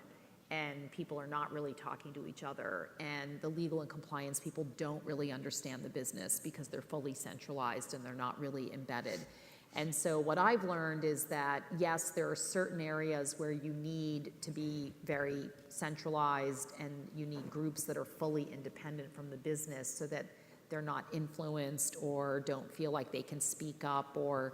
and people are not really talking to each other. And the legal and compliance people don't really understand the business because they're fully centralized and they're not really embedded. And so what I've learned is that, yes, there are certain areas where you need to be very centralized and you need groups that are fully independent from the business so that they're not influenced or don't feel like they can speak up or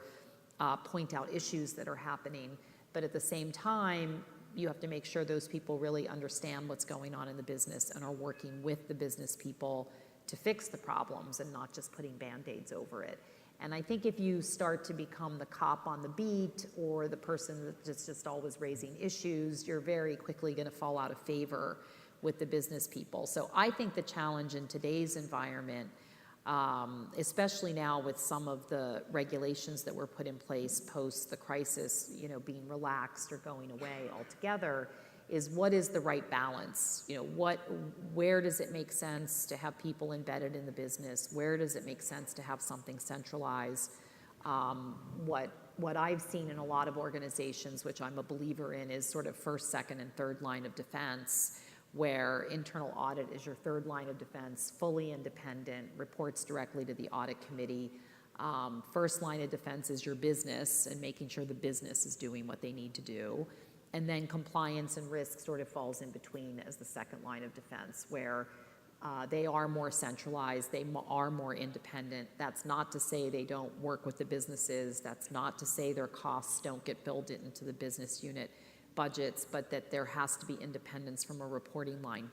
point out issues that are happening. But at the same time, you have to make sure those people really understand what's going on in the business and are working with the business people to fix the problems and not just putting Band-Aids over it. And I think if you start to become the cop on the beat or the person that's just always raising issues, you're very quickly going to fall out of favor with the business people. So I think the challenge in today's environment, especially now with some of the regulations that were put in place post the crisis, being relaxed or going away altogether, is what is the right balance? Where does it make sense to have people embedded in the business? Where does it make sense to have something centralized? What I've seen in a lot of organizations, which I'm a believer in, is sort of first, second, and third line of defense, where internal audit is your third line of defense, fully independent, reports directly to the audit committee. First line of defense is your business and making sure the business is doing what they need to do. And then compliance and risk sort of falls in between as the second line of defense, where they are more centralized, they are more independent. That's not to say they don't work with the businesses. That's not to say their costs don't get billed into the business unit budgets, but that there has to be independence from a reporting line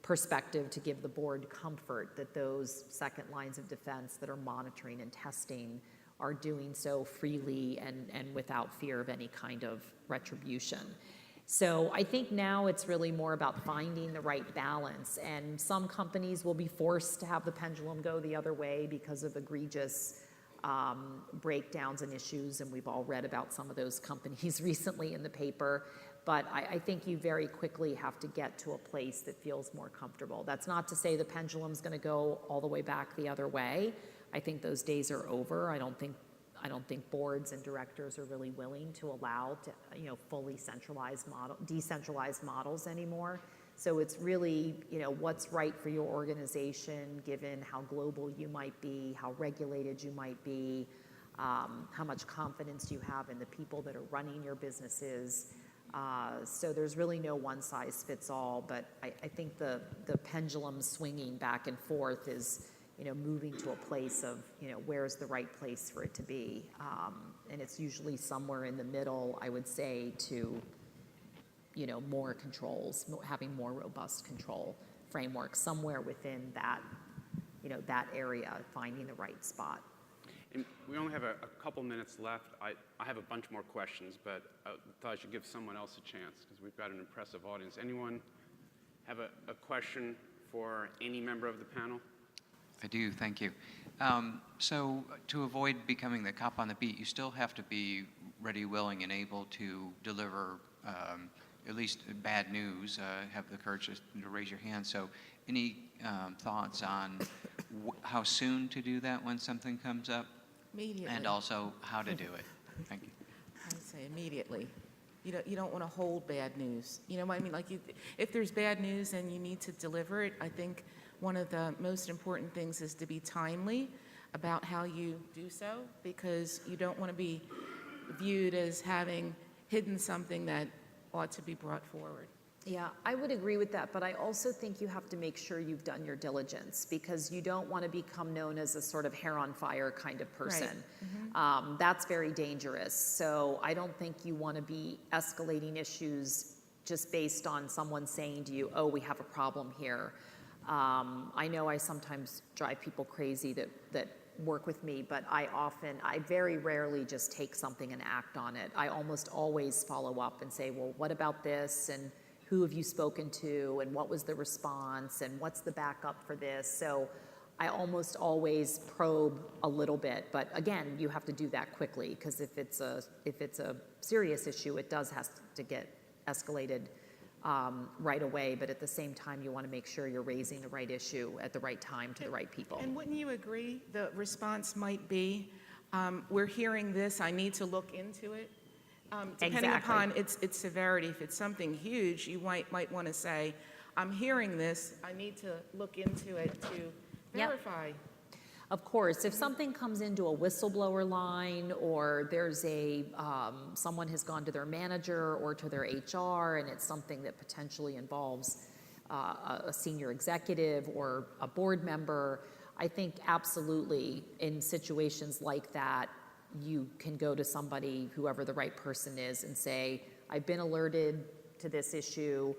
perspective to give the board comfort that those second lines of defense that are monitoring and testing are doing so freely and without fear of any kind of retribution. So I think now it's really more about finding the right balance, and some companies will be forced to have the pendulum go the other way because of egregious breakdowns and issues, and we've all read about some of those companies recently in the paper. But I think you very quickly have to get to a place that feels more comfortable. That's not to say the pendulum's going to go all the way back the other way. I think those days are over. I don't think boards and directors are really willing to allow fully decentralized models anymore. So it's really, what's right for your organization, given how global you might be, how regulated you might be, how much confidence you have in the people that are running your businesses. So there's really no one size fits all, but I think the pendulum swinging back and forth is, moving to a place of, where's the right place for it to be. And it's usually somewhere in the middle, I would say, to, more controls, having more robust control framework somewhere within that, that area, finding the right spot. And we only have a couple minutes left. I have a bunch more questions, but I thought I should give someone else a chance because we've got an impressive audience. Anyone have a question for any member of the panel? I do, thank you. So to avoid becoming the cop on the beat, you still have to be ready, willing, and able to deliver at least bad news, have the courage to raise your hand. So any thoughts on how soon to do that when something comes up? Immediately. And also how to do it? Thank you. I would say immediately. You don't want to hold bad news. You know what I mean? If there's bad news and you need to deliver it, I think one of the most important things is to be timely about how you do so, because you don't want to be viewed as having hidden something that ought to be brought forward. Yeah, I would agree with that, but I also think you have to make sure you've done your diligence, because you don't want to become known as a sort of hair on fire kind of person. Right. Mm-hmm. That's very dangerous. So I don't think you want to be escalating issues just based on someone saying to you, oh, we have a problem here. I know I sometimes drive people crazy that work with me, but I very rarely just take something and act on it. I almost always follow up and say, well, what about this? And who have you spoken to? And what was the response? And what's the backup for this? So I almost always probe a little bit, but again, you have to do that quickly, because if it's a serious issue, it does have to get escalated right away, but at the same time, you want to make sure you're raising the right issue at the right time to the right people. And wouldn't you agree the response might be, we're hearing this, I need to look into it? Depending Exactly. upon its severity. If it's something huge, you might want to say, I'm hearing this, I need to look into it to verify. Of course, if something comes into a whistleblower line, or there's someone has gone to their manager or to their HR, and it's something that potentially involves a senior executive or a board member, I think absolutely in situations like that, you can go to somebody, whoever the right person is, and say, I've been alerted to this issue.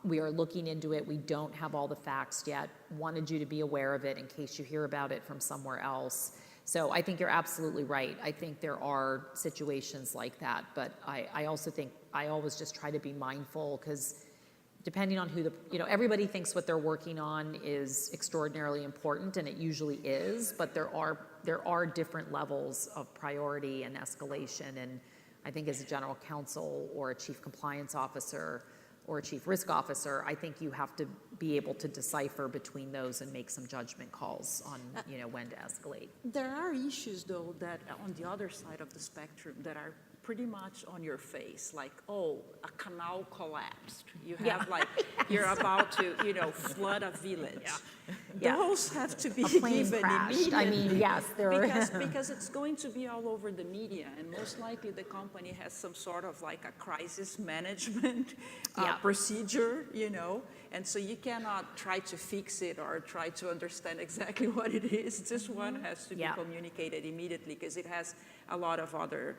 We are looking into it. We don't have all the facts yet. Wanted you to be aware of it in case you hear about it from somewhere else. So I think you're absolutely right. I think there are situations like that, but I also think I always just try to be mindful, because depending on who everybody thinks what they're working on is extraordinarily important, and it usually is, but there are different levels of priority and escalation, and I think as a general counsel or a chief compliance officer or a chief risk officer, I think you have to be able to decipher between those and make some judgment calls on when to escalate. There are issues, though, that on the other side of the spectrum that are pretty much on your face, like, oh, a canal collapsed. You have you're about to, flood a village. Yeah. Those have to be A plane given crashed. immediately. I mean, yes, there are. Because it's going to be all over the media, and most likely the company has some sort of like a crisis management procedure, and so you cannot try to fix it or try to understand exactly what it is. This one has to be communicated immediately, because it has a lot of other,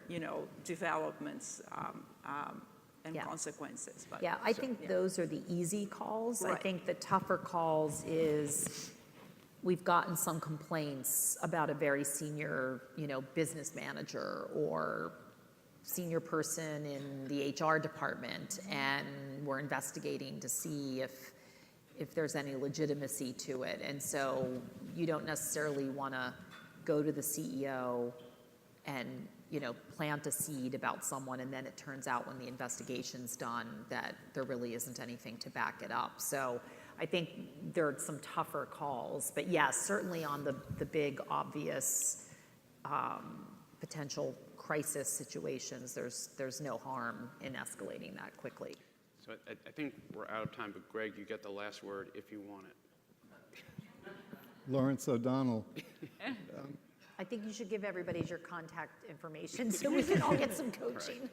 developments and consequences. But, I think those are the easy calls. Right. I think the tougher calls is we've gotten some complaints about a very senior, business manager or senior person in the HR department, and we're investigating to see if there's any legitimacy to it. And so you don't necessarily want to go to the CEO and plant a seed about someone, and then it turns out when the investigation's done that there really isn't anything to back it up. So I think there are some tougher calls, but yes, certainly on the big obvious potential crisis situations, there's no harm in escalating that quickly. So I think we're out of time, but Greg, you get the last word if you want it. Lawrence O'Donnell. I think you should give everybody your contact information so we can all get some coaching.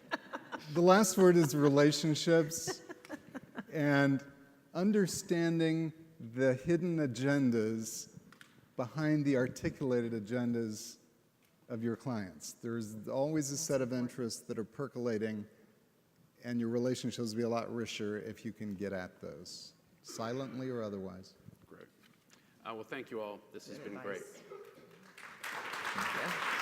The last word is relationships and understanding the hidden agendas behind the articulated agendas of your clients. There's always a set of interests that are percolating, and your relationships will be a lot richer if you can get at those, silently or otherwise. Great. Well, thank you all. This has been great. Thank you.